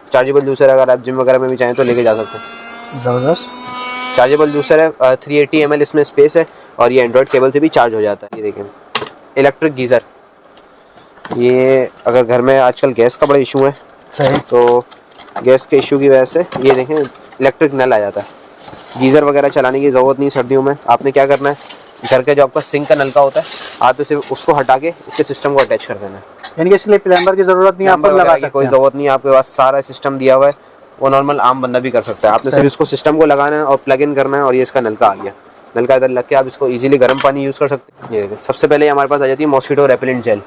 Chargeable juicer, अगर आप gym वगैरह में भी चाहें तो लेके जा सकते हैं। ज़बरदस्त। चार्जेबल जूसर है, 380 ml इसमें स्पेस है और ये एंड्रॉयड केबल से भी चार्ज हो जाता है। ये देखें इलेक्ट्रिक गीज़र, ये अगर घर में आजकल गैस का बड़ा इशू है, सही। तो गैस के इशू की वजह से ये देखें इलेक्ट्रिक नल आ जाता है। गीज़र वगैरह चलाने की ज़रूरत नहीं सर्दियों में। आपने क्या करना है, घर का जो आपका सिंक का नलका होता है, आप इसे उसको हटा के इसके सिस्टम को अटैच कर देना है। यानी कि इसलिए प्लम्बर की ज़रूरत नहीं, आप लगा सकते हैं। कोई ज़रूरत नहीं है, आपके पास सारा सिस्टम दिया हुआ है, वो नॉर्मल आम बंदा भी कर सकता है। आपने सिर्फ इसको सिस्टम को लगाना है और प्लग इन करना है और ये इसका नलका आ गया। नलका इधर लग के आप इसको इजीली गर्म पानी यूज़ कर सकते हैं। ये सबसे पहले हमारे पास आ जाती है मॉस्किटो रेपेलेंट जेल।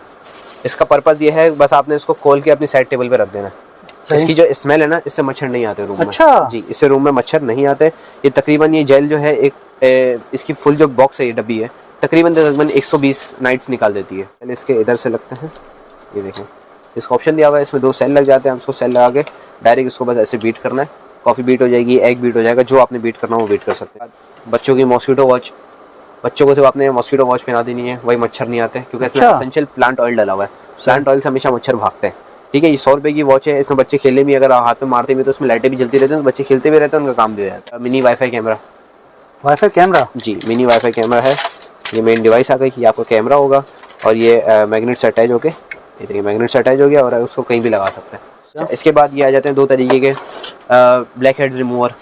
इसका पर्पज़ ये है, बस आपने इसको खोल के अपनी साइड टेबल पे रख देना है। इसकी जो स्मेल है ना, इससे मच्छर नहीं आते रूम में। अच्छा जी, इससे रूम में मच्छर नहीं आते। ये तकरीबन ये जेल जो है इसकी फुल जो बॉक्स है, ये डब्बी है, तकरीबन 120 नाइट्स निकाल देती है। पहले इसके इधर से लगते हैं, ये देखें इसका ऑप्शन दिया हुआ है, इसमें 2 सेल लग जाते हैं। हम इसको सेल लगा के डायरेक्ट इसको बस ऐसे बीट करना है। कॉफ़ी बीट हो जाएगी, एग बीट हो जाएगा, जो आपने बीट करना हो वो बीट कर सकते हैं। बच्चों की मॉस्किटो वॉच, बच्चों को सिर्फ आपने मॉस्किटो वॉच पहना देनी है, वही मच्छर नहीं आते, क्योंकि इसमें एसेंशियल प्लांट ऑयल डला हुआ है। प्लांट ऑयल से हमेशा मच्छर भागते हैं। ठीक है, ये 100 रुपये की वॉच है। इसमें बच्चे खेलने भी, अगर हाथ में मारते भी तो उसमें लाइटें भी जलती रहती हैं, तो बच्चे खेलते भी रहते हैं, उनका काम भी हो जाता है। Mini wifi camera, wifi camera, जी मिनी वाईफाई कैमरा है। ये मेन डिवाइस आ गई, ये आपका कैमरा होगा और ये मैग्नेट से अटैच होके, ये देखिए मैग्नेट से अटैच हो गया और उसको कहीं भी लगा सकते हैं। अच्छा, इसके बाद ये आ जाते हैं 2 तरीके के ब्लैक हेड रिमूवर।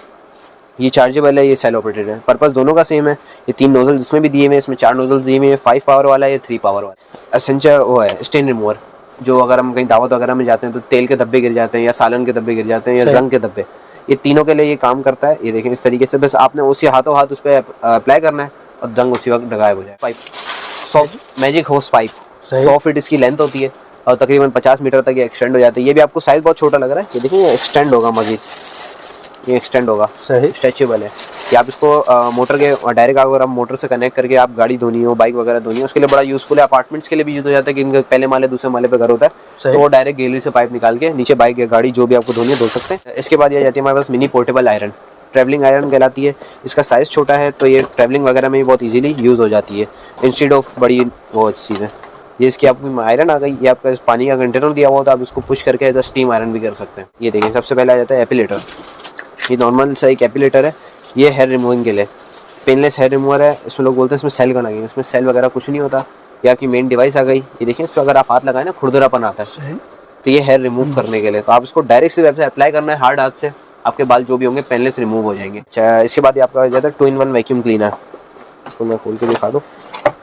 ये चार्जेबल है, ये सेल ऑपरेटेड है। पर्पस दोनों का सेम है। ये 3 नोजल इसमें भी दिए हुए हैं, इसमें 4 नोजल दिए हुए हैं। 5 पावर वाला है, ये 3 पावर वाला। एसेंशियल वो है स्टेन रिमूवर, जो अगर हम कहीं दावत वगैरह में जाते हैं तो तेल के धब्बे गिर जाते हैं या सालन के धब्बे गिर जाते हैं या जंग के धब्बे, ये तीनों के लिए ये काम करता है। ये देखें इस तरीके से, बस आपने उसी हाथों हाथ उस पर अप्लाई करना है और जंग उसी वक्त गायब हो जाए। Pipe, magic hose pipe, 100 feet इसकी लेंथ होती है और तकरीबन 50 मीटर तक ये एक्सटेंड हो जाती है। ये भी आपको साइज़ बहुत छोटा लग रहा है, ये देखिए ये एक्सटेंड होगा, मजीद ये एक्सटेंड होगा, सही स्ट्रेचेबल है। कि आप इसको मोटर के डायरेक्ट, अगर आप मोटर से कनेक्ट करके आप गाड़ी धोनी हो, बाइक वगैरह धोनी हो, उसके लिए बड़ा यूज़फुल है। अपार्टमेंट्स के लिए भी यूज़ हो जाता है कि इनके पहले माले दूसरे माले पे घर होता है, तो वो डायरेक्ट गैलरी से पाइप निकाल के नीचे बाइक या गाड़ी जो भी आपको धोनी है धो सकते हैं। इसके बाद ये जाती है हमारे पास mini portable iron, travelling iron कहलाती है। इसका साइज़ छोटा है तो ये ट्रैवलिंग वगैरह में भी बहुत ईजिली यूज़ हो जाती है, इंस्टेड ऑफ बड़ी वो चीज़ है। ये इसकी आपकी आयरन आ गई, ये आपका पानी का कंटेनर दिया हुआ, तो आप इसको पुश करके एज अ स्टीम आयरन भी कर सकते हैं। ये देखिए सबसे पहले आ जाता है एपिलेटर। ये नॉर्मल सा एक एपिलेटर है, ये हेयर रिमूविंग के लिए पेनलेस हेयर रिमूवर है। इसमें लोग बोलते हैं इसमें सेल का लगेगा, इसमें सेल वगैरह कुछ नहीं होता। ये आपकी मेन डिवाइस आ गई। ये देखिए इस पर अगर आप हाथ लगाए ना, खुरदरापन आता है, तो ये हेयर रिमूव करने के लिए, तो आप इसको डायरेक्ट से वेब से अप्लाई करना है हार्ड हाथ से, आपके बाल जो भी होंगे पेनलेस रिमूव हो जाएंगे। अच्छा, इसके बाद ये आपका हो जाता है 2-in-1 वैक्यूम क्लीनर। इसको मैं खोल के दिखा दूँ,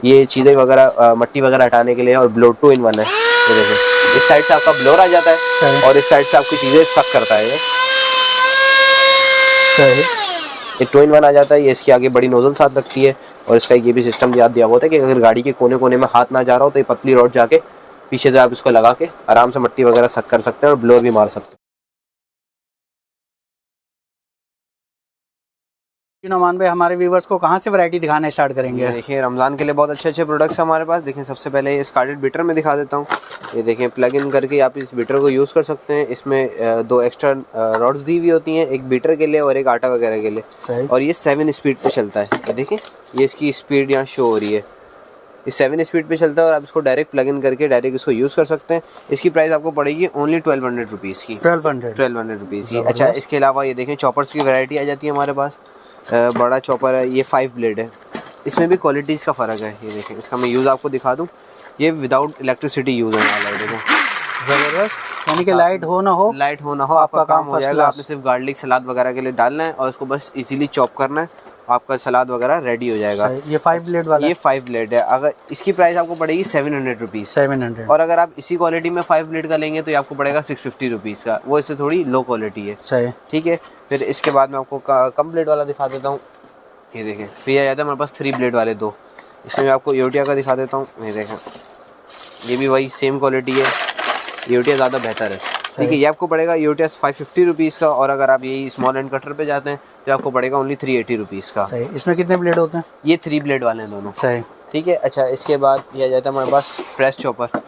ये चीज़ें वगैरह मट्टी वगैरह हटाने के लिए, और ब्लो 2-in-1 है। ये देखिए इस साइड से आपका ब्लोर आ जाता है और इस साइड से आपकी चीज़ें सक करता है। ये 2-in-1 आ जाता है। ये इसकी आगे बड़ी नोजल साथ लगती है और इसका ये भी सिस्टम याद दिया हुआ है कि अगर गाड़ी के कोने कोने में हाथ ना जा रहा हो तो ये पतली रॉड जाके पीछे से आप इसको लगा के आराम से मट्टी वगैरह सक कर सकते हैं और ब्लोर भी मार सकते हैं। नोमान भाई, हमारे व्यूवर्स को कहाँ से वैरायटी दिखाना स्टार्ट करेंगे? देखिए रमज़ान के लिए बहुत अच्छे अच्छे प्रोडक्ट्स हमारे पास। देखिए सबसे पहले ये स्कार्लेट बीटर में दिखा देता हूँ। ये देखें प्लग इन करके आप इस बीटर को यूज़ कर सकते हैं। इसमें 2 एक्स्ट्रा रॉड्स दी हुई होती हैं, एक बीटर के लिए और एक आटा वगैरह के लिए, और ये 7 स्पीड पे चलता है। ये देखें ये इसकी स्पीड यहाँ शो हो रही है, ये 7 स्पीड पे चलता है और आप इसको डायरेक्ट प्लग इन करके डायरेक्ट इसको यूज़ कर सकते हैं। इसकी प्राइस आपको पड़ेगी ओनली 1200 रुपीज़ की। 1200 रुपीज़ की। अच्छा, इसके अलावा ये देखें चॉपर्स की वैरायटी आ जाती है हमारे पास। बड़ा चॉपर है, ये 5 ब्लेड है। इसमें भी क्वालिटीज़ का फ़र्क है। ये देखें इसका मैं यूज़ आपको दिखा दूँ, ये विदाउट इलेक्ट्रिसिटी यूज़ होने वाला है। देखो ज़बरदस्त, यानी कि लाइट हो ना हो आपका काम हो जाएगा। आपने सिर्फ गार्लिक सलाद वगैरह के लिए डालना है और उसको बस इजीली चॉप करना है, आपका सलाद वगैरह रेडी हो जाएगा। ये 5 ब्लेड वाला, ये 5 ब्लेड है। अगर इसकी प्राइस आपको पड़ेगी 700 रुपीज़। 700। और अगर आप इसी क्वालिटी में 5 ब्लेड का लेंगे तो ये आपको पड़ेगा 650 रुपीज़ का, वो इससे थोड़ी लो क्वालिटी है। सही, ठीक है। फिर इसके बाद मैं आपको कम ब्लेड वाला दिखा देता हूँ। ये देखें फिर ये आ जाता है हमारे पास 3 ब्लेड वाले 2। इसमें मैं आपको योटिया का दिखा देता हूँ। ये देखें ये भी वही सेम क्वालिटी है, योटिया ज़्यादा बेहतर है। ठीक है, ये आपको पड़ेगा योटिया 550 रुपीज़ का, और अगर आप यही स्मॉल एंड कटर पे जाते हैं तो आपको पड़ेगा ओनली 380 रुपीज़ का। सही। इसमें कितने ब्लेड होते हैं? ये 3 ब्लेड वाले हैं दोनों। सही, ठीक है। अच्छा, इसके बाद ये आ जाता है हमारे पास प्रेस चॉपर।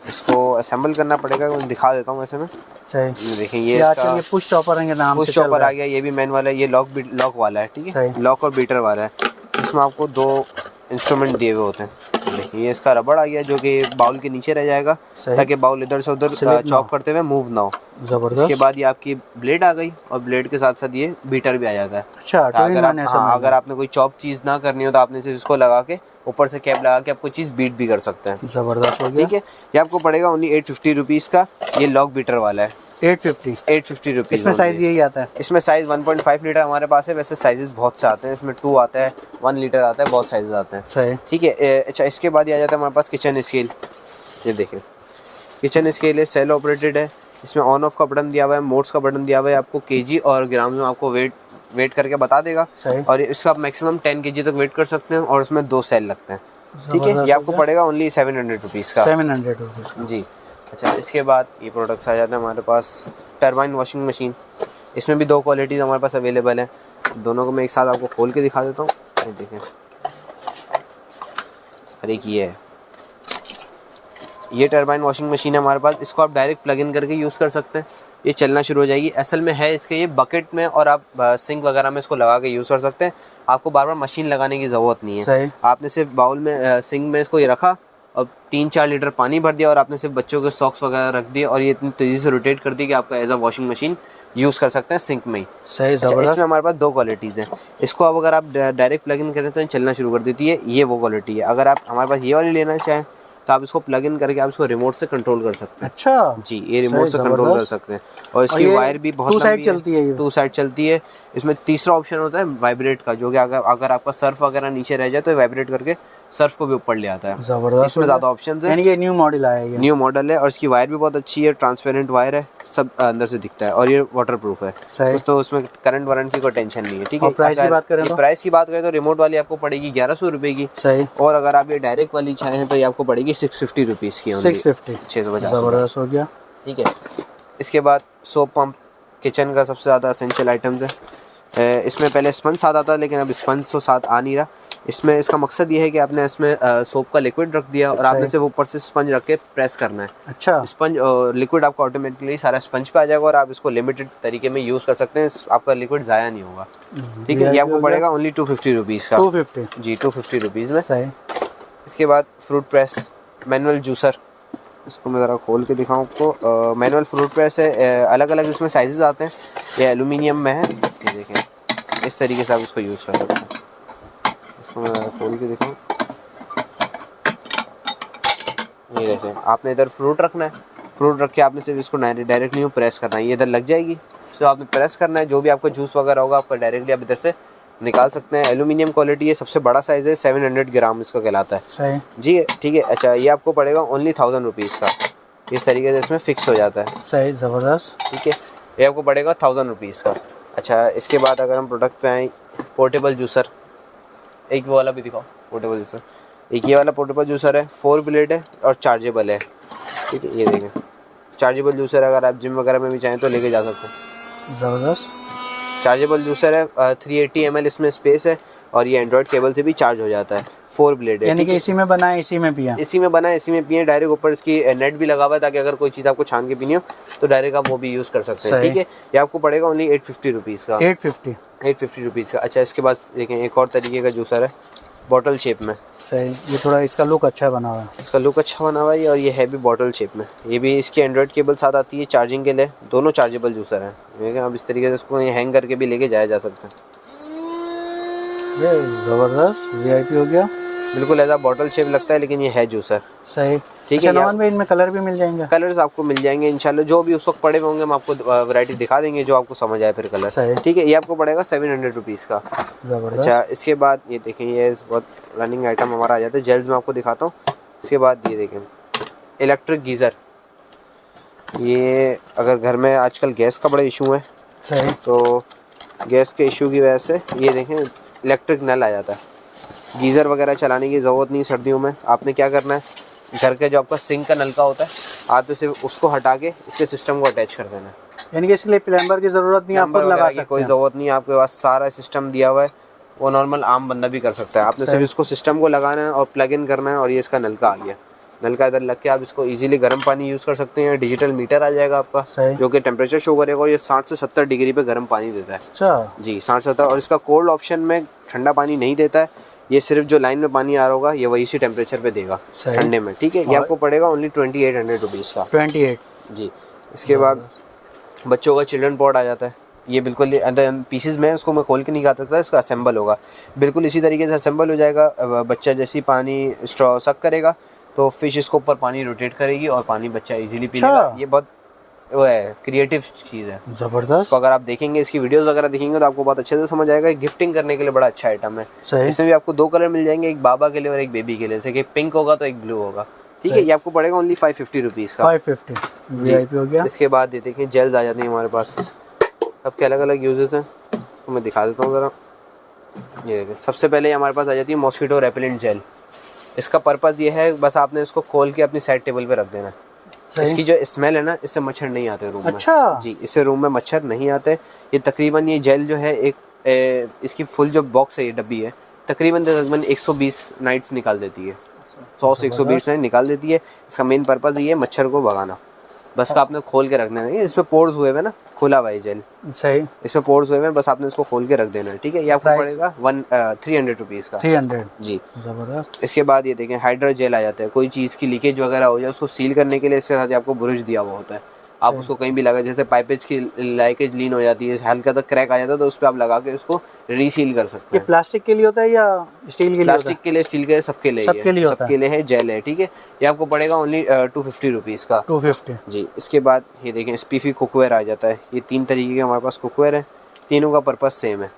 इसको असेंबल करना पड़ेगा, मैं दिखा देता हूँ ऐसे में। सही, ये देखें ये पुश चॉपर है, नाम पुश चॉपर आ गया। ये भी मैन वाला है, ये लॉक वाला है। ठीक है, लॉक और बीटर वाला है। इसमें आपको 2 इंस्ट्रूमेंट दिए हुए होते हैं। देखिए ये इसका रबड़ आ गया जो कि बाउल के नीचे रह जाएगा, ताकि बाउल इधर से उधर चॉप करते हुए मूव ना हो। इसके जबरदस्त। बाद ये आपकी ब्लेड आ गई और ब्लेड के साथ साथ ये बीटर भी आ जाता है। अच्छा, तो टू इन अगर वन आप ऐसा हाँ, अगर आपने कोई चॉप चीज़ ना करनी हो तो आपने सिर्फ इसको लगा के ऊपर से कैप लगा के आप कोई चीज़ बीट भी कर सकते हैं। जबरदस्त हो गया। ठीक है, ये आपको पड़ेगा ओनली 850 रुपीज़ का। ये लॉक बीटर वाला है 850। 850 रुपीज़। इसमें साइज यही आता है? इसमें साइज़ 1.5 लीटर हमारे पास है, वैसे साइजेस बहुत से आते हैं, इसमें 2 आता है, 1 लीटर आता है, बहुत साइजेस आते हैं। सही। ठीक है, अच्छा इसके बाद ये आ जाता है हमारे पास किचन स्केल। ये देखिए किचन स्केल है, सेल ऑपरेटेड है। इसमें ऑन ऑफ का बटन दिया हुआ है, मोड्स का बटन दिया हुआ है, आपको केजी और ग्राम में आपको वेट करके बता देगा। सही। और इसका आप मैक्सिमम 10 केजी तक वेट कर सकते हैं और उसमें 2 सेल लगते हैं। ठीक है, ये आपको पड़ेगा ओनली 700 रुपीज़ का। 700 रुपीज़ जी। अच्छा इसके बाद ये प्रोडक्ट्स आ जाते हैं हमारे पास टरबाइन वॉशिंग मशीन। इसमें भी 2 क्वालिटीज़ हमारे पास अवेलेबल हैं, दोनों को मैं एक साथ आपको खोल के दिखा देता हूँ। ये देखें, और एक ये है, ये टरबाइन वॉशिंग मशीन है हमारे पास। इसको आप डायरेक्ट प्लग इन करके यूज़ कर सकते हैं, ये चलना शुरू हो जाएगी। असल में है इसके ये बकेट में, और आप सिंक वगैरह में इसको लगा के यूज़ कर सकते हैं। आपको बार बार मशीन लगाने की ज़रूरत नहीं है। सही। आपने सिर्फ बाउल में सिंक में इसको ये रखा और 3-4 लीटर पानी भर दिया और आपने सिर्फ बच्चों के सॉक्स वगैरह रख दिए और ये इतनी तेज़ी से रोटेट कर दी कि आपका as a washing machine use कर सकते हैं सिंक में ही। सही। अच्छा, इसमें हमारे पास 2 क्वालिटीज़ हैं। इसको अब अगर आप डायरेक्ट प्लग इन करें तो ये चलना शुरू कर देती है, ये वो क्वालिटी है। अगर आप हमारे पास ये वाली लेना चाहें तो आप इसको प्लग इन करके आप इसको रिमोट से कंट्रोल कर सकते हैं। अच्छा जी, ये रिमोट से कंट्रोल कर सकते हैं और इसकी वायर भी बहुत 2 साइड लंबी है, चलती है ये। 2 साइड चलती है। इसमें तीसरा ऑप्शन होता है वाइब्रेट का, जो कि अगर आपका सर्फ वगैरह नीचे रह जाए तो वाइब्रेट करके सर्फ को भी ऊपर ले आता है। जबरदस्त। इसमें ज़्यादा ऑप्शंस हैं, यानी कि न्यू मॉडल आया है, न्यू मॉडल है और इसकी वायर भी बहुत अच्छी है, ट्रांसपेरेंट वायर है, सब अंदर से दिखता है और ये वाटर प्रूफ है। सही। तो उसमें करंट वारंट की कोई टेंशन नहीं है। ठीक है, और प्राइस की बात करें तो? प्राइस की बात करें तो रिमोट वाली आपको पड़ेगी 1100 रुपये की। सही। और अगर आप ये डायरेक्ट वाली चाहें तो ये आपको पड़ेगी 650 रुपीज़ की। 650। 650। जबरदस्त हो गया। ठीक है, इसके बाद सोप पंप किचन का सबसे ज़्यादा एसेंशियल आइटम्स है। इसमें पहले स्पंज आता था लेकिन अब स्पंज तो साथ आ नहीं रहा। इसमें इसका मकसद ये है कि आपने इसमें सोप का लिक्विड रख दिया और आपने सिर्फ ऊपर से स्पंज रख के प्रेस करना है। अच्छा। स्पंज लिक्विड आपका ऑटोमेटिकली सारा स्पंज पे आ जाएगा और आप इसको लिमिटेड तरीके में यूज़ कर सकते हैं, आपका लिक्विड ज़ाया नहीं होगा। ठीक है, ये आपको पड़ेगा ओनली 250 रुपीज़ का। 250 जी, 250 रुपीज़ में। सही। इसके बाद फ्रूट प्रेस मैनुअल जूसर, इसको मैं ज़रा खोल के दिखाऊँ आपको। मैनुअल फ्रूट प्रेस है, अलग अलग इसमें साइजेस आते हैं। ये एलुमिनियम में है, ये देखें इस तरीके से आप इसको यूज़ कर सकते हैं। इसको मैं ज़रा खोल के दिखाऊँ, ये देखें आपने इधर फ्रूट रखना है, फ्रूट रख के आपने सिर्फ इसको डायरेक्टली प्रेस करना है, ये इधर लग जाएगी। तो आपने प्रेस करना है, जो भी आपका जूस वगैरह होगा आपका डायरेक्टली आप इधर से निकाल सकते हैं। एल्यूमिनियम क्वालिटी है, सबसे बड़ा साइज़ है, 700 ग्राम इसका कहलाता है। सही। जी ठीक है। अच्छा, ये आपको पड़ेगा ओनली 1000 रुपीज़ का, इस तरीके से इसमें फिक्स हो जाता है। सही। ज़बरदस्त। ठीक है, ये आपको पड़ेगा 1000 रुपीज़ का। अच्छा, इसके बाद अगर हम प्रोडक्ट पे आए, पोर्टेबल जूसर, एक वो वाला भी दिखाओ पोर्टेबल जूसर। एक ये वाला पोर्टेबल जूसर है, 4 ब्लेड है और चार्जेबल है। ठीक है, ये देखें चार्जेबल जूसर, अगर आप जिम वगैरह में भी चाहें तो लेके जा सकते हैं। ज़बरदस्त। चार्जेबल जूसर है, 380 ml इसमें स्पेस है और ये एंड्रॉयड केबल से भी चार्ज हो जाता है। 4 ब्लेड है, यानी कि इसी में बनाए इसी में पिया? इसी में बना है इसी में पिए। डायरेक्ट ऊपर इसकी नेट भी लगा हुआ है ताकि अगर कोई चीज़ आपको छान के पीनी हो तो डायरेक्ट आप वो भी यूज़ कर सकते हैं। ठीक है, ये आपको पड़ेगा ओनली 850 रुपीज़ का। 850 रुपीज़ का। अच्छा, इसके बाद देखें एक और तरीके का जूसर है, बॉटल शेप में। सही। ये थोड़ा इसका लुक अच्छा बना हुआ है। इसका लुक अच्छा बना हुआ है और ये है भी बॉटल शेप में। ये भी इसकी एंड्रॉयड केबल साथ आती है चार्जिंग के लिए, दोनों चार्जेबल जूसर हैं। देखें अब इस तरीके से इसको ये हैंग करके भी लेके जाया जा सकता है। ये ज़बरदस्त VIP हो गया। बिल्कुल ऐसा बॉटल शेप लगता है लेकिन ये है जूसर। सही। ठीक है, नॉन में इनमें कलर भी मिल जाएंगे? कलर्स आपको मिल जाएंगे इंशाल्लाह, जो भी उस वक्त पड़े होंगे हम आपको वैरायटी दिखा देंगे जो आपको समझ आए फिर कलर। सही। ठीक है, ये आपको पड़ेगा 700 रुपीज़ का। ज़बरदस्त। अच्छा, इसके बाद ये देखें, ये बहुत रनिंग आइटम हमारा आ जाता है, जेल्स में आपको दिखाता हूँ। इसके बाद ये देखें इलेक्ट्रिक गीज़र। ये अगर घर में आजकल गैस का बड़ा इशू है, सही, तो गैस के इशू की वजह से ये देखें इलेक्ट्रिक नल आ जाता है। गीज़र वगैरह चलाने की ज़रूरत नहीं सर्दियों में। आपने क्या करना है, घर के जो आपका सिंक का नलका होता है, आप तो सिर्फ उसको हटा के इसके सिस्टम को अटैच कर देना है। यानी कि इसके लिए प्लम्बर की ज़रूरत नहीं, आप खुद लगा सकते हैं। कोई ज़रूरत नहीं, आपके पास सारा सिस्टम दिया हुआ है, वो नॉर्मल आम बंदा भी कर सकता है। आपने सिर्फ इसको सिस्टम को लगाना है और प्लग इन करना है और ये इसका नलका आ गया। नलका इधर लग के आप इसको इजीली गर्म पानी यूज़ कर सकते हैं। डिजिटल मीटर आ जाएगा आपका जो कि टेम्परेचर शो करेगा और ये 60 से 70 डिग्री पे गर्म पानी देता है। अच्छा जी, 60-70। और इसका कोल्ड ऑप्शन में ठंडा पानी नहीं देता है, ये सिर्फ जो लाइन में पानी आ रहा होगा ये वही सी टेम्परेचर पे देगा ठंडे में। ठीक है, ये आपको पड़ेगा ओनली 2800 रुपीज़ का। 28 जी। इसके बाद बच्चों का चिल्ड्रन पॉट आ जाता है। ये बिल्कुल पीसेज में उसको मैं खोल के नहीं खा सकता, इसका असेंबल होगा बिल्कुल इसी तरीके से असेंबल हो जाएगा। बच्चा जैसे ही पानी स्ट्रॉ सक करेगा तो फिश इसको ऊपर पानी रोटेट करेगी और पानी बच्चा इजीली पी लेगा। ये बहुत वो है क्रिएटिव चीज़ है, जबरदस्त। तो अगर आप देखेंगे इसकी वीडियोस वगैरह देखेंगे तो आपको बहुत अच्छे से समझ आएगा। गिफ्टिंग करने के लिए बड़ा अच्छा आइटम है। इसमें भी आपको 2 कलर मिल जाएंगे, एक बाबा के लिए और एक बेबी के लिए, जैसे कि पिंक होगा तो एक ब्लू होगा। ठीक है, ये आपको पड़ेगा ओनली 550 रुपीज़ का। 550 VIP हो गया। इसके बाद ये देखिए जेल्स आ जाती हैं हमारे पास, सबके अलग अलग यूजेस हैं, तो मैं दिखा देता हूँ ज़रा। ये देखिए सबसे पहले हमारे पास आ जाती है मॉस्किटो रेपेलेंट जेल। इसका पर्पज़ ये है बस आपने इसको खोल के अपनी साइड टेबल पे रख देना है। इसकी जो स्मेल है ना, इससे मच्छर नहीं आते रूम में। अच्छा जी, इससे रूम में मच्छर नहीं आते। ये तकरीबन ये जेल जो है इसकी फुल जो बॉक्स है, ये डब्बी है, तकरीबन 120 नाइट्स निकाल देती है। 100 से 120 नाइट निकाल देती है। इसका मेन पर्पज़ ये है मच्छर को भगाना। बस का आपने खोल के रखना है। इसमें पोर्स हुए हुए ना, खुला हुआ है जेल, सही, इसमें पोर्स हुए हुए हैं, बस आपने इसको खोल के रख देना है। ठीक है, ये आपको पड़ेगा 300 रुपीज़ का। 300 जी, जबरदस्त। इसके बाद ये देखें हाइड्रा जेल आ जाता है। कोई चीज़ की लीकेज वगैरह हो जाए उसको सील करने के लिए इसके साथ आपको ब्रश दिया हुआ होता है। आप उसको कहीं भी लगा, जैसे पाइपेज की लीकेज लीन हो जाती है, हल्का तक क्रैक आ जाता है, तो उस पर आप लगा के उसको रीसील कर सकते ये हैं। प्लास्टिक के लिए होता है या स्टील के लिए? प्लास्टिक के लिए, स्टील के लिए, सबके लिए, सबके लिए होता है। सबके लिए है जेल है। ठीक है, ये आपको पड़ेगा ओनली 250 रुपीज़ का। 250 जी, इसके बाद ये देखें स्पीफी कुकवेयर आ जाता है। ये 3 तरीके के हमारे पास कुकवेयर है, तीनों का पर्पज़ सेम है,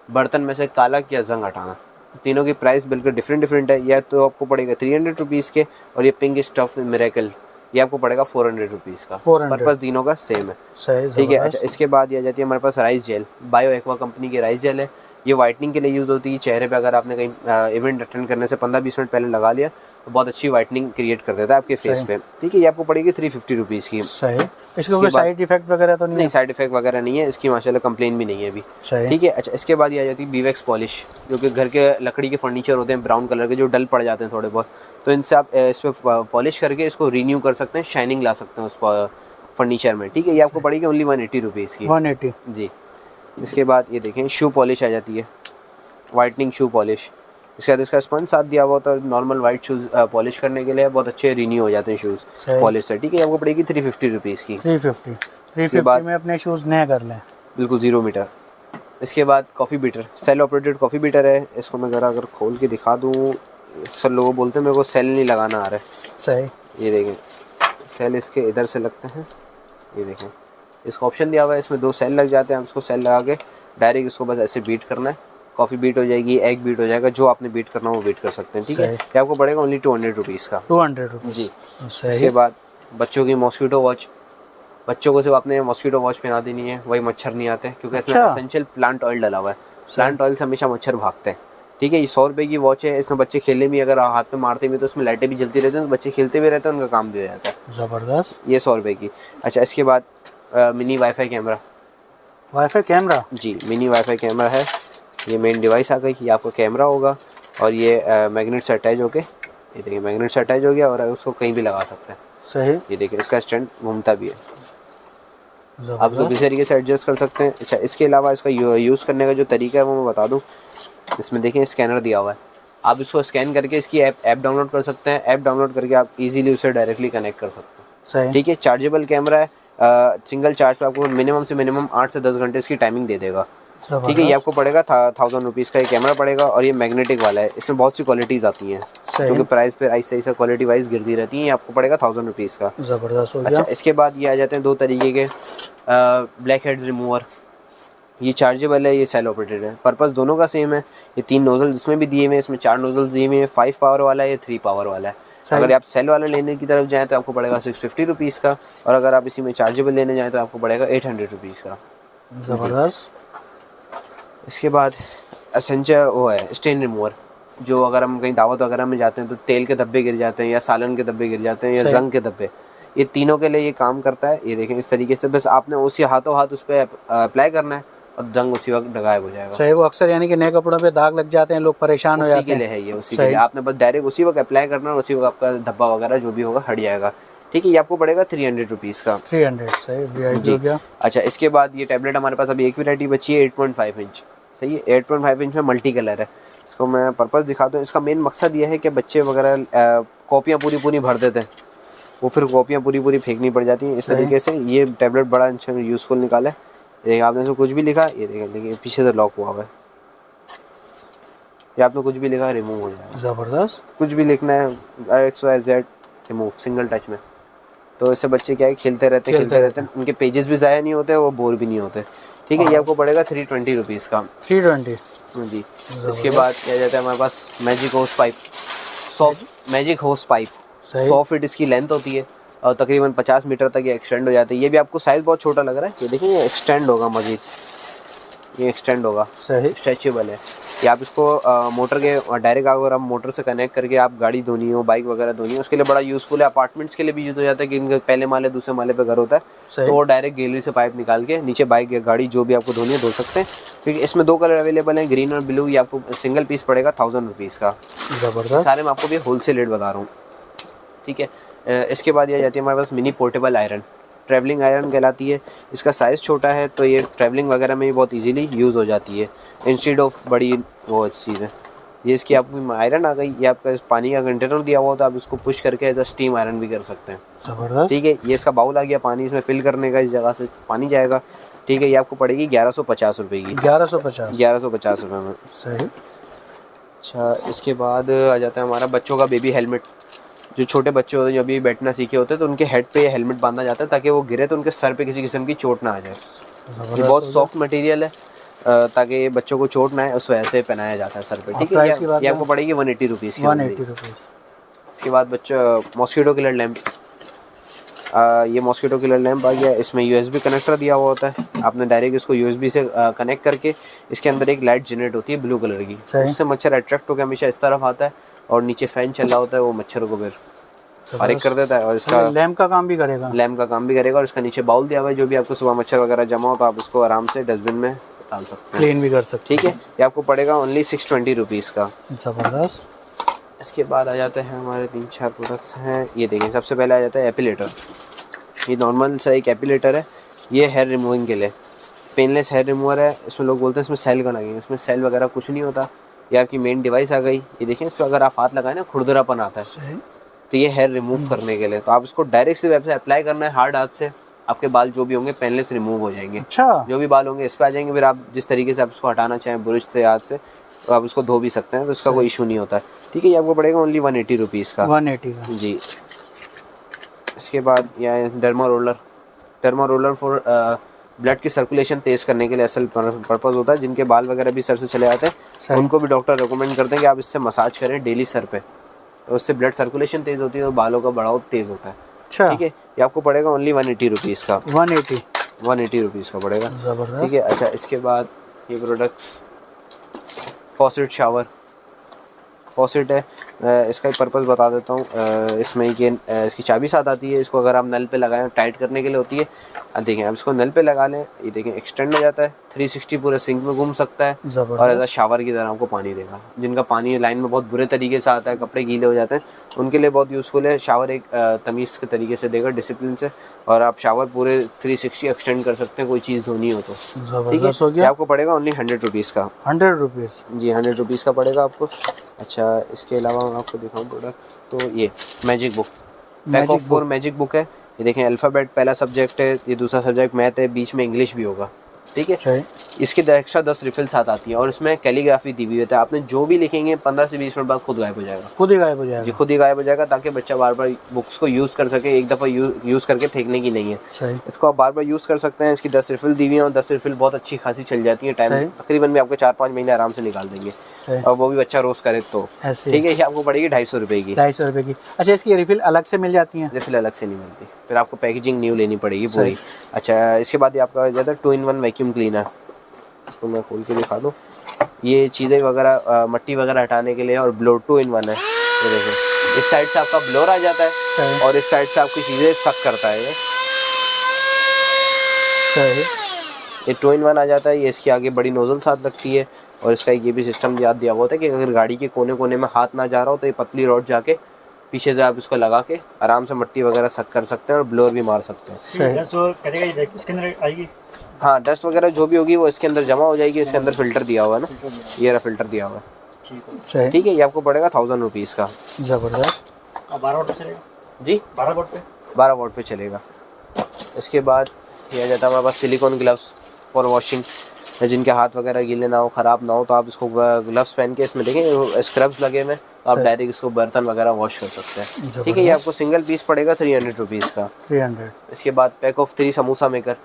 बर्तन में से काला या जंग हटाना। तीनों की प्राइस बिल्कुल डिफरेंट है। यह तो आपको पड़ेगा 300 रुपीज़ के, और ये पिंक स्टफ मिरेकल ये आपको पड़ेगा 400 रुपीज़ का। 400 पर्पज़ तीनों का सेम है। सही, ठीक है। अच्छा, इसके बाद ये आ जाती है हमारे पास rice gel. Bio aqua company की राइस जेल है। ये वाइटनिंग के लिए यूज़ होती है। चेहरे पे अगर आपने कहीं इवेंट अटेंड करने से 15-20 मिनट पहले लगा लिया तो बहुत अच्छी वाइटनिंग क्रिएट कर देता है आपके फेस पे। ठीक है, ये आपको पड़ेगी 350 रुपीज़ की। सही। इसके कोई साइड इफेक्ट वगैरह तो नहीं? साइड इफेक्ट वगैरह नहीं है इसकी, माशाल्लाह कंप्लेन भी नहीं है अभी। ठीक है। अच्छा, इसके बाद ये आ जाती है बीवेक्स पॉलिश, जो कि घर के लकड़ी के फर्नीचर होते हैं ब्राउन कलर के, जो डल पड़ जाते हैं थोड़े बहुत, तो इनसे आप इस पर पॉलिश करके इसको रीन्यू कर सकते हैं, शाइनिंग ला सकते हैं उस फर्नीचर में। ठीक है, ये आपको पड़ेगी ओनली 180 रुपीज़ की। 180 जी। इसके बाद ये देखें शू पॉलिश आ जाती है, वाइटनिंग शू पॉलिश। इसके बाद इसका स्पंज साथ दिया हुआ होता है, नॉर्मल वाइट शूज़ पॉलिश करने के लिए बहुत अच्छे रिन्यू हो जाते हैं शूज़ पॉलिश से। ठीक है, आपको पड़ेगी 350 रुपीज़ की। 350 में अपने शूज़ नए कर लें, बिल्कुल 0 मीटर। इसके बाद coffee beater, cell operated coffee beater है। इसको मैं ज़रा अगर खोल के दिखा दूँ, सब लोग बोलते हैं मेरे को सेल नहीं लगाना आ रहा है। सही। ये देखें सेल इसके इधर से लगते हैं, ये देखें इसका ऑप्शन दिया हुआ है, इसमें 2 सेल लग जाते हैं। उसको सेल लगा के डायरेक्ट इसको बस ऐसे बीट करना है, कॉफ़ी बीट हो जाएगी, एग बीट हो जाएगा, जो आपने बीट करना हो वो बीट कर सकते हैं। ठीक है, ये आपको पड़ेगा ओनली 200 रुपीज़ का। 200 रुपीज़ जी। इसके बाद बच्चों की मॉस्किटो वॉच। बच्चों को सिर्फ आपने मॉस्किटो वॉच पहना देनी है, वही मच्छर नहीं आते, क्योंकि इसमें एसेंशियल प्लांट ऑयल डला हुआ है। प्लांट ऑयल से हमेशा मच्छर भागते हैं। ठीक है, ये 100 रुपये की वॉच है। इसमें बच्चे खेलने भी, अगर हाथ में मारते भी तो उसमें लाइटें भी जलती रहती हैं, तो बच्चे खेलते भी रहते हैं, उनका काम भी हो जाता है। ज़बरदस्त। ये 100 रुपये की। अच्छा, इसके बाद mini wifi camera. Wifi camera? जी, मिनी वाईफाई कैमरा है। ये मेन डिवाइस आ गई, ये आपका कैमरा होगा, और ये मैग्नेट से अटैच होके, ये देखिए मैग्नेट से अटैच हो गया, और उसको कहीं भी लगा सकते हैं। सही। ये देखिए इसका स्टैंड घूमता भी है, आप उसको किसी तरीके से एडजस्ट कर सकते हैं। अच्छा, इसके अलावा इसका यूज़ करने का जो तरीका है वो मैं बता दूं। इसमें देखिए स्कैनर दिया हुआ है, आप इसको स्कैन करके इसकी ऐप डाउनलोड कर सकते हैं। ऐप डाउनलोड करके आप इजीली उसे डायरेक्टली कनेक्ट कर सकते हैं। सही। ठीक है, चार्जेबल कैमरा है। सिंगल चार्ज पे आपको मिनिमम से मिनिमम 8 से 10 घंटे इसकी टाइमिंग दे देगा। ठीक है, ये आपको पड़ेगा 1000 रुपीज़ का ये कैमरा पड़ेगा, और ये मैग्नेटिक वाला है। इसमें बहुत सी क्वालिटीज़ आती हैं, क्योंकि प्राइस पे ऐसे ऐसा क्वालिटी वाइज गिरती रहती हैं। ये आपको पड़ेगा 1000 रुपीज़ का। ज़बरदस्त हो गया। अच्छा, इसके बाद ये आ जाते हैं 2 तरीके के ब्लैक हेड रिमूवर। ये चार्जेबल है, ये सेल ऑपरेटेड है। पर्पस दोनों का सेम है। ये 3 नोजल इसमें भी दिए हुए हैं, इसमें 4 नोजल दिए हुए हैं। 5 पावर वाला है, ये 3 पावर वाला है। अगर आप सेल वाला लेने की तरफ जाएँ तो आपको पड़ेगा 650 रुपीज़ का, और अगर आप इसी में चार्जेबल लेने जाएँ तो आपको पड़ेगा 800 रुपीज़ का। ज़बरदस्त। इसके बाद एसेंशियल वो है स्टेन रिमूवर, जो अगर हम कहीं दावत वगैरह में जाते हैं तो तेल के धब्बे गिर जाते हैं, या सालन के धब्बे गिर जाते हैं, या जंग के धब्बे, ये तीनों के लिए ये काम करता है। ये देखें इस तरीके से, बस आपने उसी हाथों हाथ उस पर अप्लाई करना है, और जंग उसी वक्त गायब हो जाएगा। सही। वो अक्सर यानी कि नए कपड़ों पे दाग लग जाते हैं, लोग परेशान हो जाते हैं, उसी के लिए है ये। उसी के लिए आपने बस डायरेक्ट उसी वक्त अप्लाई करना है, और उसी वक्त आपका धब्बा वगैरह जो भी होगा हट जाएगा। ठीक है, ये आपको पड़ेगा 300 रुपीज़ का। 300 सही, VIP हो गया। अच्छा, इसके बाद ये टैबलेट हमारे पास अभी एक वैरायटी बची है 8.5 इंच। सही है, 8.5 इंच में मल्टी कलर है। इसको मैं पर्पस दिखाता हूँ। इसका मेन मकसद ये है कि बच्चे वगैरह कॉपियाँ पूरी भर देते हैं, वो फिर कॉपियाँ पूरी पूरी फेंकनी पड़ जाती हैं। इस सही। तरीके से ये टैबलेट बड़ा अच्छा यूज़फुल निकाला है। ये आपने इसमें कुछ भी लिखा, ये देखें देखिए पीछे से लॉक हुआ हुआ है। ये आपने कुछ भी लिखा रिमूव हो जाएगा। ज़बरदस्त। कुछ भी लिखना है XYZ रिमूव सिंगल टच में। तो इससे बच्चे क्या है खेलते रहते हैं, उनके पेजेस भी ज़ाया नहीं होते, वो बोर भी नहीं होते। ठीक है, ये आपको पड़ेगा 320 रुपीज़ का। 320 जी। इसके बाद क्या जाता है हमारे पास magic hose pipe, magic hose pipe 100 feet इसकी लेंथ होती है और तकरीबन 50 मीटर तक ये एक्सटेंड हो जाती है। ये भी आपको साइज़ बहुत छोटा लग रहा है, ये देखिए ये एक्सटेंड होगा मजीद, ये एक्सटेंड होगा, सही। स्ट्रेचेबल है। ये आप इसको मोटर के डायरेक्ट अगर आप मोटर से कनेक्ट करके आप गाड़ी धोनी हो, बाइक वगैरह धोनी हो, उसके लिए बड़ा यूज़फुल है। अपार्टमेंट्स के लिए भी यूज़ हो जाता है कि इनके पहले माले दूसरे माले पे घर होता है, तो वो डायरेक्ट गैलरी से पाइप निकाल के नीचे बाइक या गाड़ी जो भी आपको धोनी है धो सकते हैं। क्योंकि इसमें 2 कलर अवेलेबल हैं, ग्रीन और ब्लू। ये आपको सिंगल पीस पड़ेगा 1000 रुपीज़ का। ज़बरदस्त। सारे में आपको भी होलसेल रेट बता रहा हूँ। ठीक है, इसके बाद ये जाती है हमारे पास mini portable iron, travelling iron कहलाती है। इसका साइज़ छोटा है तो ये ट्रैवलिंग वगैरह में भी बहुत इजीली यूज़ हो जाती है इंस्टेड ऑफ बड़ी वो चीज़ है। ये इसकी आपकी आयरन आ गई, ये आपका पानी का कंटेनर दिया हुआ, तो आप इसको पुश करके एज अ स्टीम आयरन भी कर सकते हैं। ज़बरदस्त। ठीक है, ये इसका बाउल आ गया पानी इसमें फिल करने का, इस जगह से पानी जाएगा। ठीक है, ये आपको पड़ेगी 1150 रुपये की। 1150 रुपये में। सही। अच्छा, इसके बाद आ जाता है हमारा बच्चों का बेबी हेलमेट। जो छोटे बच्चे होते हैं जो अभी बैठना सीखे होते हैं तो उनके हेड पे हेलमेट बांधा जाता है ताकि वो गिरे तो उनके सर पे किसी किस्म की चोट ना आ जाए। ये बहुत सॉफ्ट मटेरियल है ताकि बच्चों को चोट ना आए, उस वजह से पहनाया जाता है सर पे। ठीक है, ये आपको पड़ेगी 180 रुपीज़ की। 180 रुपीज़। इसके बाद बच्चों मॉस्किटो किलर लैंप, ये मॉस्किटो किलर लैंप आ गया। इसमें USB कनेक्टर दिया हुआ होता है, आपने डायरेक्ट इसको USB से कनेक्ट करके इसके अंदर एक लाइट जनरेट होती है ब्लू कलर की, उससे मच्छर अट्रैक्ट होकर हमेशा इस तरफ आता है और नीचे फैन चल रहा होता है, वो मच्छर को फिर फारिग कर देता है। और इसका लैंप का काम भी करेगा, लैंप का काम भी करेगा। और इसका नीचे बाउल दिया हुआ है, जो भी आपको सुबह मच्छर वगैरह जमा हो तो आप उसको आराम से डस्टबिन में डाल सकते हैं, क्लीन भी कर सकते हैं। ठीक है, ये आपको पड़ेगा ओनली 620 रुपीज़ का। ज़बरदस्त। इसके बाद आ जाते हैं हमारे 3-4 प्रोडक्ट्स हैं। ये देखें, सबसे पहले आ जाता है एपिलेटर। ये नॉर्मल सा एक एपिलेटर है, ये हेयर रिमूविंग के लिए पेनलेस हेयर रिमूवर है। इसमें लोग बोलते हैं इसमें सेल का लगेंगे, इसमें सेल वगैरह कुछ नहीं होता। ये आपकी मेन डिवाइस आ गई। ये देखें, इस पर अगर आप हाथ लगाएं ना खुरदरापन आता है, तो ये हेयर रिमूव करने के लिए, तो आप इसको डायरेक्ट से वेब से अप्लाई करना है हार्ड हाथ से, आपके बाल जो भी होंगे पेनलेस रिमूव हो जाएंगे। अच्छा, जो भी बाल होंगे इस पे आ जाएंगे। फिर आप जिस तरीके से आप इसको हटाना चाहें ब्रश से हाथ से, तो आप उसको धो भी सकते हैं, तो इसका कोई इशू नहीं होता है। ठीक है, ये आपको पड़ेगा ओनली 180 रुपीज़ का। 180 का जी। इसके बाद यह डर्मा रोलर फॉर ब्लड की सर्कुलेशन तेज़ करने के लिए असल पर्पज़ होता है। जिनके बाल वगैरह भी सर से चले आते हैं उनको भी डॉक्टर रिकमेंड करते हैं कि आप इससे मसाज करें डेली सर पे, तो उससे ब्लड सर्कुलेशन तेज़ होती है और बालों का बढ़ाव तेज़ होता है। अच्छा, ठीक है, ये आपको पड़ेगा ओनली 180 रुपीज़ का। 180 रुपीज़ का पड़ेगा। ज़बरदस्त। ठीक है। अच्छा, इसके बाद ये प्रोडक्ट्स फॉसेट शावर फॉसेट है, इसका पर्पज़ बता देता हूँ। इसमें ये इसकी चाबी साथ आती है, इसको अगर आप नल पे लगाएं टाइट करने के लिए होती है। देखें, आप इसको नल पे लगा लें, ये देखें एक्सटेंड हो जाता है, 360 पूरे सिंक में घूम सकता है और एज शावर की तरह आपको पानी देगा। जिनका पानी लाइन में बहुत बुरे तरीके से आता है, कपड़े गीले हो जाते हैं, उनके लिए बहुत यूज़फुल है। शावर एक तमीज़ के तरीके से देगा, डिसिप्लिन से, और आप शावर पूरे 360 एक्सटेंड कर सकते हैं कोई चीज़ धोनी हो तो। ठीक है, ये आपको पड़ेगा ओनली 100 रुपीज़ का। 100 रुपीज़ जी, 100 रुपीज़ का पड़ेगा आपको। अच्छा, इसके अलावा मैं आपको दिखाऊं प्रोडक्ट, तो ये magic book, pack of 4 magic book है। ये देखें, अल्फ़ाबेट पहला सब्जेक्ट है, ये दूसरा सब्जेक्ट मैथ है, बीच में इंग्लिश भी होगा। ठीक है, इसकी एक्स्ट्रा 10 रिफिल साथ आती है और इसमें कैलीग्राफी दी हुई होती है। आपने जो भी लिखेंगे 15 से 20 मिनट बाद खुद गायब हो जाएगा, खुद ही गायब हो जाएगा। जी, खुद ही गायब हो जाएगा, ताकि बच्चा बार बार बुक्स को यूज़ कर सके। एक दफ़ा यूज़ करके फेंकने की नहीं है। सही। इसको आप बार बार यूज़ कर सकते हैं। इसकी 10 रिफिल दी हुई है और 10 रिफिल बहुत अच्छी खासी चल जाती है। टाइम तकरीबन भी आपके 4-5 महीने आराम से निकाल देंगे, और वो भी बच्चा रोज़ करे तो। ठीक है, ये आपको पड़ेगी 250 रुपये की। 250 रुपये की। अच्छा, इसकी रिफिल अलग से मिल जाती है? रिफिल अलग से नहीं मिलती, फिर आपको पैकेजिंग न्यू लेनी पड़ेगी पूरी। अच्छा, इसके बाद ये आपका ज़्यादा 2-in-1 वैक्यूम क्लीनर, इसको मैं खोल के दिखा दूँ। ये चीज़ें वगैरह मट्टी वगैरह हटाने के लिए, और ब्लोर 2-in-1 है। ये देखिए, इस साइड से आपका ब्लोर आ जाता है और इस साइड से आपकी चीज़ें सक करता है। ये 2-in-1 आ जाता है। ये इसकी आगे बड़ी नोज़ल साथ लगती है, और इसका ये भी सिस्टम याद दिया हुआ होता है कि अगर गाड़ी के कोने कोने में हाथ ना जा रहा हो तो ये पतली रॉड जाके पीछे से आप इसको लगा के आराम से मट्टी वगैरह सक कर सकते हैं और ब्लोर भी मार सकते हैं। इसके अंदर आएगी? हाँ, डस्ट वगैरह जो भी होगी वो इसके अंदर जमा हो जाएगी। इसके अंदर फ़िल्टर दिया हुआ है ना, ये रहा फ़िल्टर दिया हुआ है। ठीक है, ये आपको पड़ेगा 1000 रुपीज़ का। ज़बरदस्त। जी 12 वॉट पे चलेगा। इसके बाद ये आ जाता है हमारे पास सिलिकॉन ग्लव्स फॉर वॉशिंग, जिनके हाथ वगैरह गीले ना हो, ख़राब ना हो, तो आप इसको ग्लव्स पहन के इसमें देखें स्क्रब्स लगे हुए, तो आप सही। डायरेक्ट इसको बर्तन वगैरह वॉश कर सकते हैं। ठीक है, ये जबरदस्त। आपको सिंगल पीस पड़ेगा 300 रुपीज़ का। 300। इसके बाद पैक ऑफ 3 समोसा मेकर,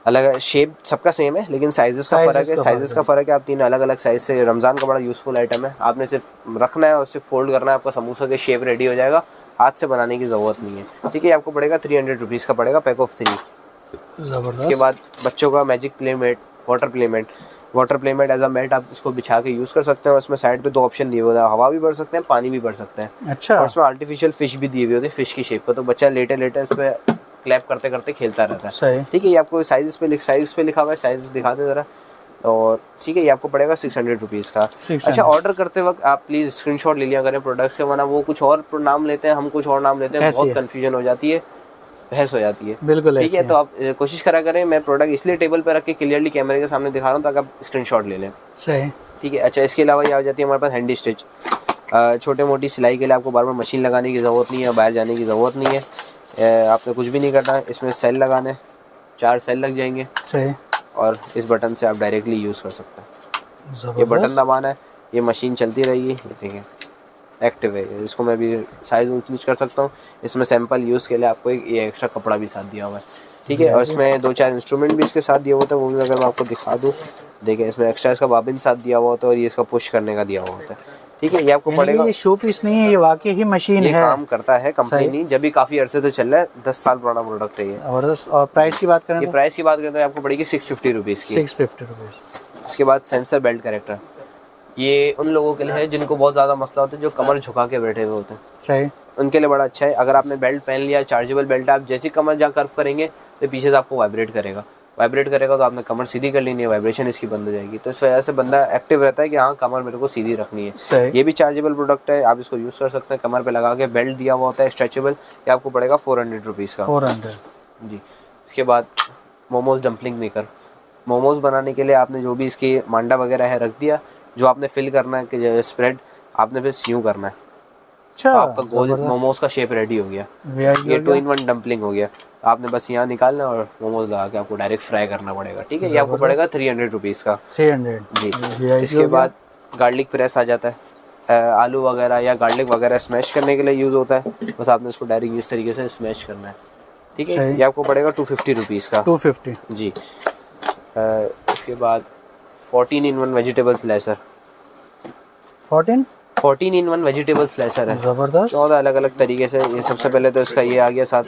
अलग शेप सबका सेम है लेकिन साइजेस का फ़र्क है, साइजेस का फ़र्क है। आप 3 अलग अलग साइज से, रमज़ान का बड़ा यूज़फुल आइटम है, आपने सिर्फ रखना है और सिर्फ फोल्ड करना है, आपका समोसा के शेप रेडी हो जाएगा, हाथ से बनाने की ज़रूरत नहीं है। ठीक है, आपको पड़ेगा 300 रुपीज़ का पड़ेगा पैक ऑफ 3। जबरदस्त। उसके बाद बच्चों का magic play mat, water play mat as a mat, आप इसको बिछा के यूज़ कर सकते हैं। और इसमें साइड पे 2 ऑप्शन दिए हुए हैं, हवा भी भर सकते हैं, पानी भी भर सकते हैं। अच्छा। और इसमें आर्टिफिशियल फिश भी दी हुई होती है, फिश की शेप का, तो बच्चा लेटे लेटे इस पर क्लैप करते करते खेलता रहता है। सही। ठीक है, ये आपको साइज पे लिखा हुआ है, साइज दिखा दे ज़रा। और ठीक है, ये आपको पड़ेगा 600 रुपीज़ का। 600। अच्छा, ऑर्डर करते वक्त आप प्लीज़ स्क्रीनशॉट ले लिया करें प्रोडक्ट से, वरना वो कुछ और नाम लेते हैं, हम कुछ और नाम लेते हैं, ऐसे बहुत है। कन्फ्यूजन हो जाती है, बहस हो जाती है। बिल्कुल ठीक है, ऐसे तो आप कोशिश करा करें, मैं प्रोडक्ट इसलिए टेबल पर रख के क्लियरली कैमरे के सामने दिखा रहा हूँ ताकि आप स्क्रीनशॉट ले लें। सही। ठीक है। अच्छा, इसके अलावा ये आ जाती है हमारे पास हैंडी स्टिच, छोटे मोटी सिलाई के लिए आपको बार बार मशीन लगाने की ज़रूरत नहीं है, बाहर जाने की ज़रूरत नहीं है, आपने कुछ भी नहीं करना है। इसमें सेल लगाने, 4 सेल लग जाएंगे, सही। और इस बटन से आप डायरेक्टली यूज़ कर सकते हैं। ये जबरदस्त। बटन दबाना है, ये मशीन चलती रहेगी, ये देखिए एक्टिव है। इसको मैं भी साइज़ ऊंच नीच कर सकता हूँ। इसमें सैंपल यूज़ के लिए आपको एक ये एक्स्ट्रा कपड़ा भी साथ दिया हुआ है। ठीक है, और इसमें 2-4 इंस्ट्रूमेंट भी इसके साथ दिया हुआ था, वो भी अगर मैं आपको दिखा दूँ, देखिए इसमें एक्स्ट्रा इसका बाबिन साथ दिया हुआ होता है, और ये इसका पुश करने का दिया हुआ होता है। ठीक है, ये आपको पड़ेगा, ये शो पीस नहीं है, ये वाकई ही मशीन ये है। काम करता है, कंपनी नहीं, जब भी काफ़ी अरसे से चल रहा है, 10 साल पुराना प्रोडक्ट है ये। जबरदस्त। और प्राइस की बात करें ये तो प्राइस की बात करें तो आपको पड़ेगी 650 रुपीज़ की। 650 रुपीज़। उसके बाद सेंसर बेल्ट करेक्टर, ये उन लोगों के लिए है जिनको बहुत ज़्यादा मसला होता है, जो कमर झुका के बैठे हुए होते हैं, सही। उनके लिए बड़ा अच्छा है। अगर आपने बेल्ट पहन लिया, चार्जेबल बेल्ट, आप जैसी कमर जहाँ कर्व करेंगे तो पीछे से आपको वाइब्रेट करेगा, तो आपने कमर सीधी कर लेनी है, वाइब्रेशन इसकी बंद हो जाएगी, तो इस वजह से बंदा एक्टिव रहता है कि हाँ कमर मेरे को सीधी रखनी है। सही। ये भी चार्जेबल प्रोडक्ट है, आप इसको यूज़ कर सकते हैं, कमर पे लगा के, बेल्ट दिया हुआ होता है स्ट्रेचेबल। ये आपको पड़ेगा 400 रुपीज़ का। 400। जी। इसके बाद मोमोज डम्पलिंग मेकर, मोमोज बनाने के लिए आपने जो भी इसकी मांडा वगैरह है रख दिया, जो आपने फिल करना है कि स्प्रेड आपने बस यूँ करना है, अच्छा। तो आपका गोल मोमोज का शेप रेडी हो गया। ये 2-in-1 डम्पलिंग हो गया। आपने बस यहाँ निकालना और मोमोज लगा के आपको डायरेक्ट फ्राई करना पड़ेगा। ठीक है, ये आपको पड़ेगा 300 रुपीज़ का। 300। जी। इसके बाद गार्लिक प्रेस आ जाता है, आलू वगैरह या गार्लिक वगैरह स्मैश करने के लिए यूज़ होता है, बस आपने उसको डायरेक्ट इस तरीके से स्मैश करना है। ठीक है, ये आपको पड़ेगा 250 रुपीज़ का। 250। जी। इसके बाद 14-in-1 vegetable slicer, 14-in-1 vegetable slicer है, जबरदस्त। 14 अलग अलग तरीके से। ये सबसे पहले तो इसका ये आ गया साथ,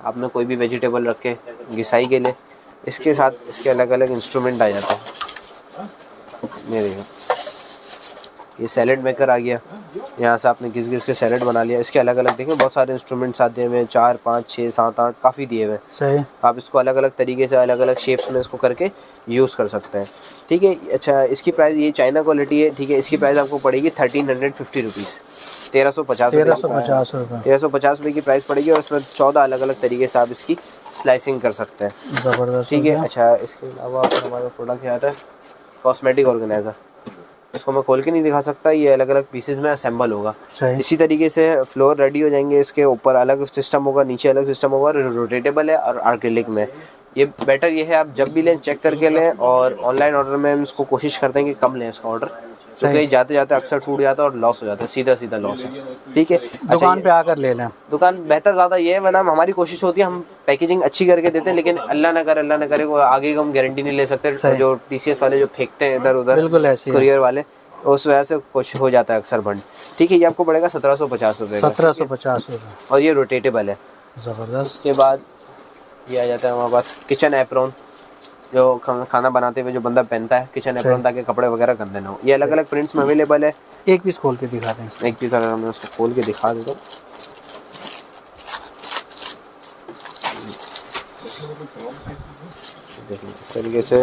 आपने कोई भी वेजिटेबल रख के घिसाई के लिए, इसके साथ इसके अलग अलग इंस्ट्रूमेंट आ जाते हैं। ये देखो, ये सैलेड मेकर आ गया, यहाँ से आपने घिस घिस के सैलेड बना लिया। इसके अलग अलग देखें बहुत सारे इंस्ट्रूमेंट्स आते हैं, 4, 5, 6, 7, 8 काफ़ी दिए हुए हैं। सही। आप इसको अलग अलग तरीके से, अलग अलग शेप्स में इसको करके यूज़ कर सकते हैं। ठीक है। अच्छा, इसकी प्राइस, ये चाइना क्वालिटी है। ठीक है, इसकी प्राइस आपको पड़ेगी 1350 रुपीज़, 1350 रुपये। 1350 रुपये की प्राइस पड़ेगी, और इसमें 14 अलग अलग तरीके से आप इसकी स्लाइसिंग कर सकते हैं। जबरदस्त। ठीक है। अच्छा, इसके अलावा हमारा प्रोडक्ट क्या आता है, कॉस्मेटिक ऑर्गेनाइज़र, इसको मैं खोल के नहीं दिखा सकता, ये अलग अलग पीसेज में असेंबल होगा। सही। इसी तरीके से फ्लोर रेडी हो जाएंगे, इसके ऊपर अलग सिस्टम होगा, नीचे अलग सिस्टम होगा, रोटेटेबल है और एक्रिलिक में। ये बेटर ये है, आप जब भी लें चेक करके लें, और ऑनलाइन ऑर्डर में हम इसको कोशिश करते हैं कि कम लें इसका ऑर्डर, तो कहीं जाते जाते अक्सर टूट जाता है और लॉस हो जाता है, सीधा सीधा लॉस है। ठीक है। दुकान पे आकर ले लें, दुकान बेहतर ज़्यादा ये है, वरना हमारी कोशिश होती है हम पैकेजिंग अच्छी करके देते हैं, लेकिन अल्लाह ना करे वो आगे को हम गारंटी नहीं ले सकते, जो TCS वाले जो फेंकते हैं इधर उधर, बिल्कुल ऐसे कुरियर वाले, उस वजह से कुछ हो जाता है अक्सर बंद। ठीक है, ये आपको पड़ेगा 1750 रुपये, 1750 रुपये, और ये रोटेटेबल है। ज़बरदस्त। उसके बाद ये आ जाता है हमारे पास किचन एप्रॉन, जो खाना बनाते हुए जो बंदा पहनता है, किचन एप्रॉन, ताकि कपड़े वगैरह गंदे ना हो। ये अलग अलग प्रिंट्स में अवेलेबल है। एक पीस खोल के दिखा दें, एक पीस अगर मैं उसको खोल के दिखा देता हूँ, देखिए इस तरीके से,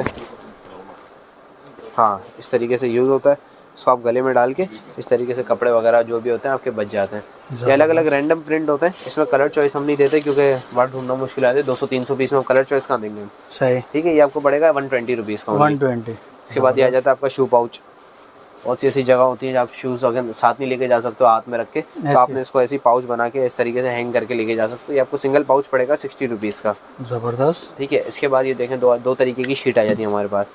हाँ इस तरीके से यूज़ होता है। इसको आप गले में डाल के इस तरीके से कपड़े वगैरह जो भी होते हैं आपके बच जाते हैं। ये अलग अलग रैंडम प्रिंट होते हैं, इसमें कलर चॉइस हम नहीं देते क्योंकि बाहर ढूंढना मुश्किल आता है, 200-300 पीस में कलर चॉइस कहाँ देंगे हम। सही। ठीक है, ये आपको पड़ेगा 120 रुपीज़ का। 120। इसके बाद ये आ जाता है आपका शू पाउच, बहुत सी ऐसी जगह होती है जहाँ आप शूज़ अगर साथ नहीं लेके जा सकते हो हाथ में रख के, तो आपने इसको ऐसी पाउच बना के इस तरीके से हैंग करके लेके जा सकते हो। ये आपको सिंगल पाउच पड़ेगा 60 रुपीज़ का। ज़बरदस्त। ठीक है, इसके बाद ये देखें दो तरीके की शीट आ जाती है हमारे पास।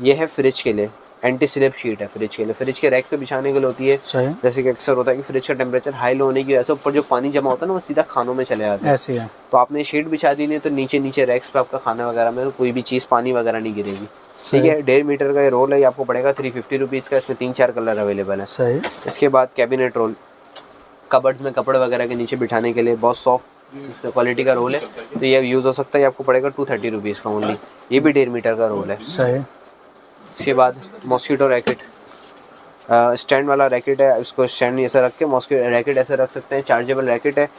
ये है फ्रिज के लिए, एंटी स्लिप शीट है फ्रिज के लिए। फ्रिज के रैक्स पे बिछाने के लिए होती है। सही। जैसे कि अक्सर होता है कि फ्रिज का टेम्परेचर हाई लो होने की वजह से ऊपर जो पानी जमा होता है ना वो सीधा खानों में चले जाता है। ऐसी है। तो आपने शीट बिछा दी नहीं तो नीचे रैक्स पे आपका खाना वगैरह में कोई भी चीज़ पानी वगैरह नहीं गिरेगी। ठीक है, 1.5 मीटर का ये रोल है, ये आपको पड़ेगा 350 रुपीज़ का। इसमें 3-4 कलर अवेलेबल है। सही। इसके बाद कैबिनेट रोल, कबर्ड्स में कपड़े वगैरह के नीचे बिठाने के लिए बहुत सॉफ्ट क्वालिटी का रोल है, तो ये यूज़ हो सकता है। ये आपको पड़ेगा 230 रुपीज़ का ओनली। ये भी 1.5 मीटर का रोल है। सही। इसके बाद मॉस्किटो रैकेट, स्टैंड वाला रैकेट है। इसको स्टैंड ऐसा रख के मॉस्किटो रैकेट ऐसे रख सकते हैं। चार्जेबल रैकेट है।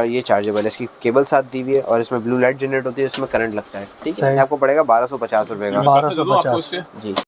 ये चार्जेबल है, इसकी केबल साथ दी हुई है और इसमें ब्लू लाइट जनरेट होती है, इसमें करंट लगता है। ठीक है, ये आपको पड़ेगा 1250 रुपये का। 1250 जी।